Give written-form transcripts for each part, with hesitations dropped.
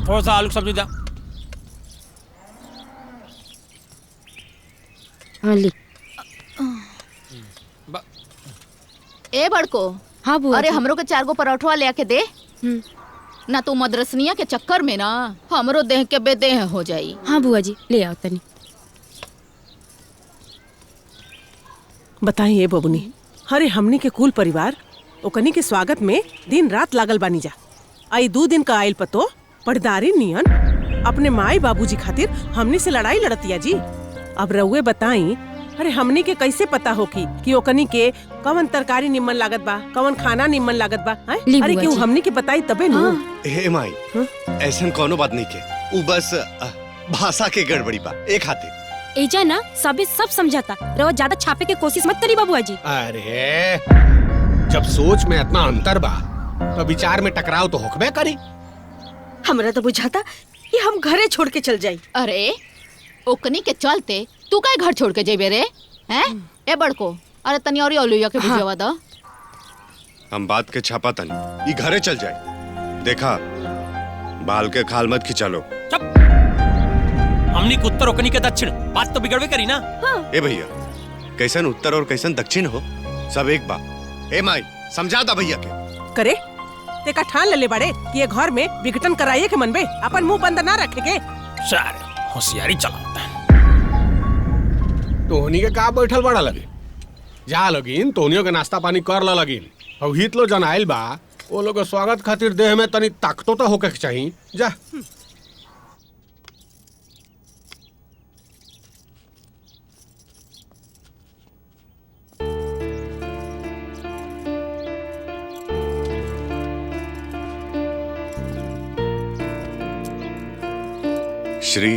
थोड़ा सा आलू सब्जी दा। हाँ ली। ए बड़को। हाँ बुआ अरे जी। हमरो के 4 गो पराठवा ले आके दे ना। तू मदरसनिया के चक्कर में ना हमरो देह के बेदेह हो जाई। हाँ बुआ जी ले आओ तनी। बताइए बबुनी, अरे हमनी के कुल परिवार ओकनी के स्वागत में दिन रात लागल बानी जा। आई 2 दिन का आयल पतो पड़दारी नियन अपने माई बाबूजी खातिर हमनी से लड़ाई लड़तिया जी। अब रउए बताई, अरे हमनी के कैसे पता होगी कि ओकनी के कवन तरकारी निम्मन लागत बा, कवन खाना निम्मन लागत बा? अरे क्यों हमनी के बताई तबे न। हे माई, ऐसन कोनो बात नहीं के, उ बस भाषा के गड़बड़ी बा एक खातिर। एजा ना सबे सब समझाता, रवा ज्यादा छापे के कोशिश मत करी बाबूआ जी। अरे जब सोच में इतना अंतर बा तो विचार में टकराव तो होकबे करी। हमरा तो बुझाता कि हम घरे छोड़ के चल जाई। अरे ओकनी के चलते तू काहे घर छोड़ के जेबे रे? हैं ए बड़को, अरे तनी और ओलुया के बुझावा दा। हम बात के छापा तनी, ई घरे चल जाए। देखा बाल के खाल मत खिंचा लो। हमनी के उत्तर ओकनी के दक्षिण, बात तो बिगड़वे करी ना। ए भैया, कैसन उत्तर और कैसन दक्षिण हो, सब एक बा। ए माई समझा दा भैया के। करे ते का ठान ले बाड़े कि ये घर में विघटन कराइए के मनबे, अपन मुंह बंद ना रखे के। सारे होशियारी चलाता है। तोहनी के का बैठल बड़ा लगे, जा लगिन तोहनियों के नाश्ता पानी कर ला लगिन। अब हित लो जन आइल बा, वो लोग के स्वागत खातिर देह में तनी ताकतो तो होके के चाहिए। जा श्री।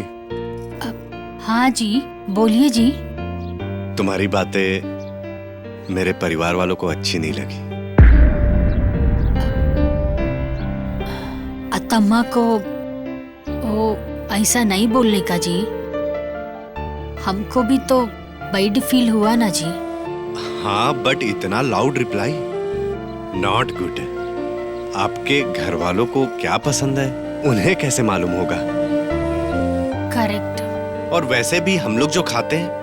हाँ जी बोलिए जी। तुम्हारी बातें मेरे परिवार वालों को अच्छी नहीं लगी। अतम्मा को वो ऐसा नहीं बोलने का जी, हमको भी तो बैड फील हुआ ना जी। हाँ बट इतना लाउड रिप्लाई नॉट गुड। आपके घर वालों को क्या पसंद है उन्हें कैसे मालूम होगा? करेक्ट। और वैसे भी हम लोग जो खाते हैं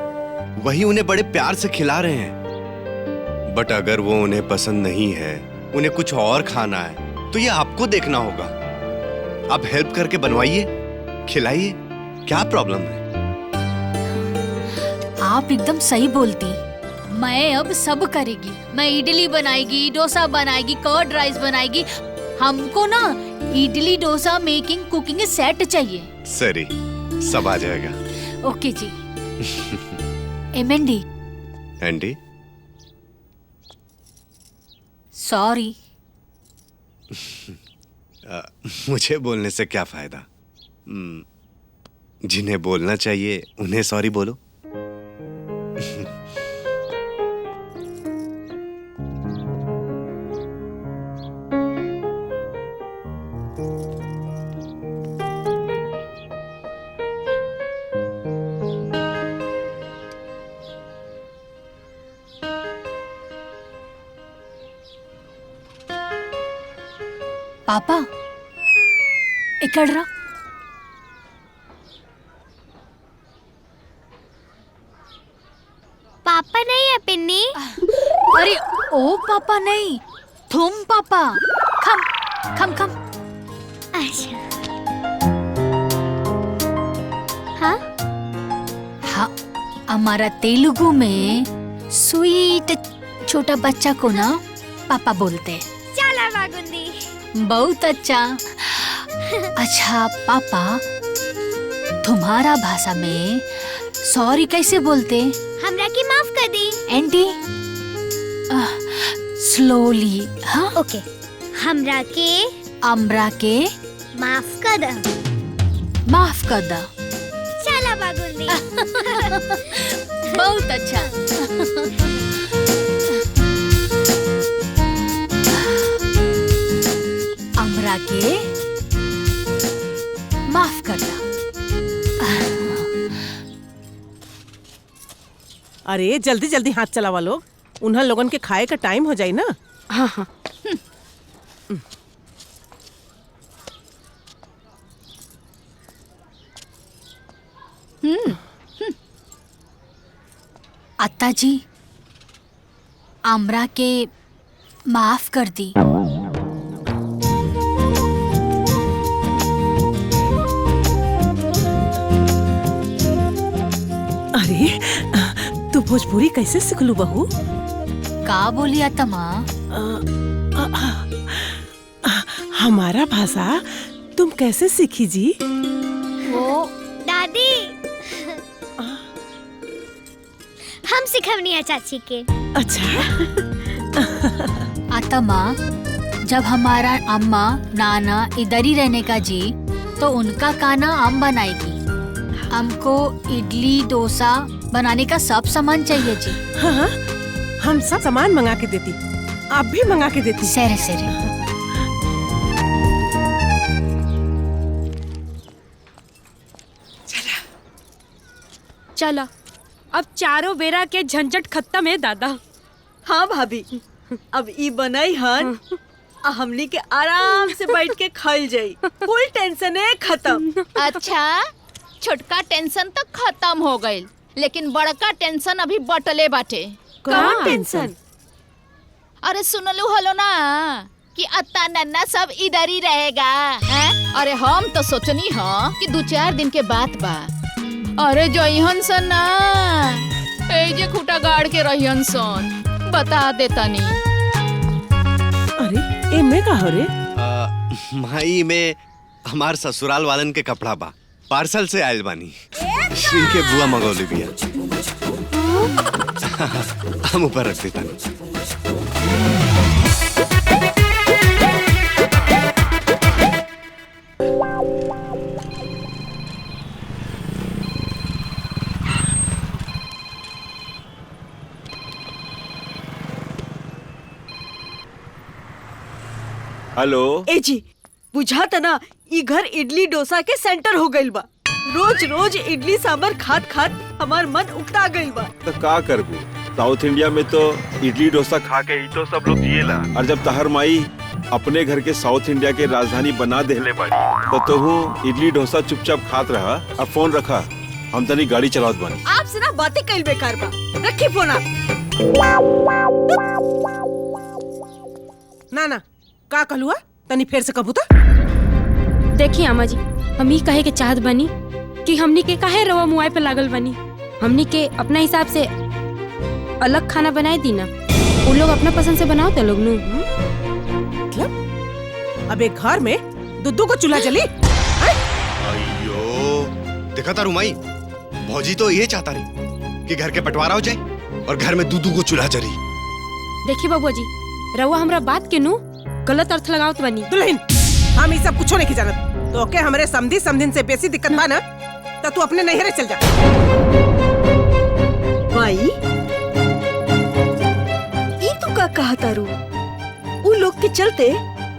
वही उन्हें बड़े प्यार से खिला रहे हैं। बट अगर वो उन्हें पसंद नहीं है, उन्हें कुछ और खाना है, तो ये आपको देखना होगा। आप हेल्प करके बनवाइए, खिलाइए, क्या प्रॉब्लम है? आप एकदम सही बोलती। मैं अब सब करेगी। मैं इडली बनाएगी, डोसा बनाएगी, कर्ड राइस बनाएगी। हमको ना idli dosa making cooking set चाहिए। सरी सब आ जाएगा। ओके जी। एमएनडी। एंडी सॉरी। मुझे बोलने से क्या फायदा? जिन्हें बोलना चाहिए उन्हें सॉरी बोलो। पापा इकड़ पापा नहीं है पिन्नी। अरे ओ पापा नहीं, तुम पापा। खम खम खम। अच्छा हाँ हाँ, हमारा तेलुगु में स्वीट छोटा बच्चा को ना पापा बोलते। चला बागुंदी। बहुत अच्छा। अच्छा पापा, तुम्हारा भाषा में सॉरी कैसे बोलते? हमरा की माफ कर दी। Anti slowly. हाँ ओके। हमरा के माफ कर द। माफ कर द। चला बागुंदी। बहुत अच्छा। हमरा के माफ कर द। अरे जल्दी जल्दी हाथ चलावा लोग, उन्हें लोगन के खाए का टाइम हो जाए ना। हाँ हाँ। अत्ता जी, आमरा के माफ कर दी। अरे तू भोजपुरी कैसे सिखलू बहू? का बोली अत्ता माँ? हमारा भाषा तुम कैसे सीखी जी? वो दादी हम सिखवनी है चाची के। अच्छा। अत्ता माँ, जब हमारा अम्मा नाना इधर ही रहने का जी, तो उनका खाना हम बनाएगी। हमको इडली डोसा बनाने का सब सामान चाहिए जी। हाँ, हम सब सामान मंगा के देती, आप भी मंगा के देती। सरे सरे। चला, अब चारों बेरा के झंझट खत्म है दादा। हाँ भाभी, अब ई बनाई हन आ हमनी के आराम से बैठ के खाइल जाई। फुल टेंशन है खत्म। अच्छा, छोटका टेंशन तो खत्म हो गई, लेकिन बड़का टेंशन अभी बटले बाटे। कौन टेंशन? अरे सुनलू हलो ना कि अत्ता नन्ना सब इधर ही रहेगा हैं? अरे हम तो सोचनी हाँ कि 2-4 दिन के बात बा। अरे जइहन सन ना, ए जे खूटा गाड़ के रहियन सन, बता देता नहीं। अरे एमे का हो रे? माई में हमार ससुराल वालन के कपड़ा बा, पार्सल से आयल बानी। श्री के बुआ मंगौली बिया। हम ऊपर रख देता नहीं। हेलो। ए जी, बुझाता ना ई घर इडली डोसा के सेंटर हो गइल बा। रोज रोज इडली सांभर खात खात हमार मन उकता गइल बा। तो का करबू, साउथ इंडिया में तो इडली डोसा खा के ही तो सब लोग जिएला। और जब तहर माई अपने घर के साउथ इंडिया के राजधानी बना देले बाड़ी, तो तू इडली डोसा चुपचाप खात रहा। अब फोन रखा, हम तनी गाड़ी चलावत बानी। आपसे ना बातें कइल बेकार बा। रखी फोन आप। ना का कहलुआ? तनी फिर से कबू तो। देखिए अम्मा जी, हम ही कहे के चाहत बनी कि हमनी के काहे रवा मुआई पे लागल बनी। हमनी के अपना हिसाब से अलग खाना बनाए दी ना, उन लोग अपना पसंद से बनाओ तो लोग नु। मतलब अब एक घर में दुद्दू को चूल्हा जली? अयो, देखा था रुमाई, भौजी तो ये चाहता रही कि घर के बंटवारा हो जाए और घर में दूधू को चूल्हा जली। देखिए बाबू जी, रवा हमरा बात के नु गलत अर्थ लगावत बनी। दुल्हन, हम ये सब कुछो नहीं जानत। तो के हमरे समधिन से बेसी दिक्कत बा ना, तो तू अपने नैहरे चल जा। माई, ई तू का कहा तारू? उ लोग के चलते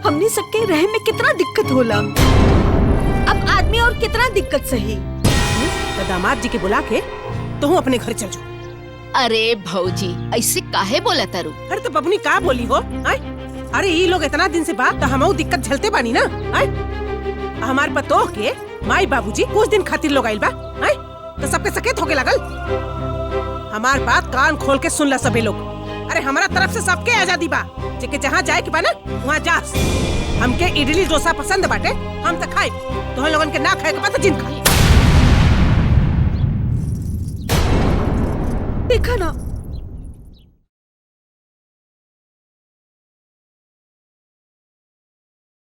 हमनी सबके रहे में कितना दिक्कत होला। अब आदमी और कितना दिक्कत सही। तो दामाद जी के बुला के तू अपने घर चल जा। अरे भौजी, ऐसे काहे बोला तारू? अरे तो बबनी का बोली हो? अरे ये लोग इतना दिन से बात, तो हम दिक्कत झेलते बानी ना। हमार पतोह के माई बाबूजी कुछ दिन खातिर लोग आइल बा, तो सबके सकेत होके लगल। हमार बात कान खोल के सुन ला सबे लोग। अरे हमारा तरफ से सबके आजादी बा, जेके जहाँ जाए के बा ना वहाँ जा। हमके इडली डोसा पसंद बाटे, हम तो खाए। तो हम लोगन के ना खाए के बा तो जिन खाए। देखा ना,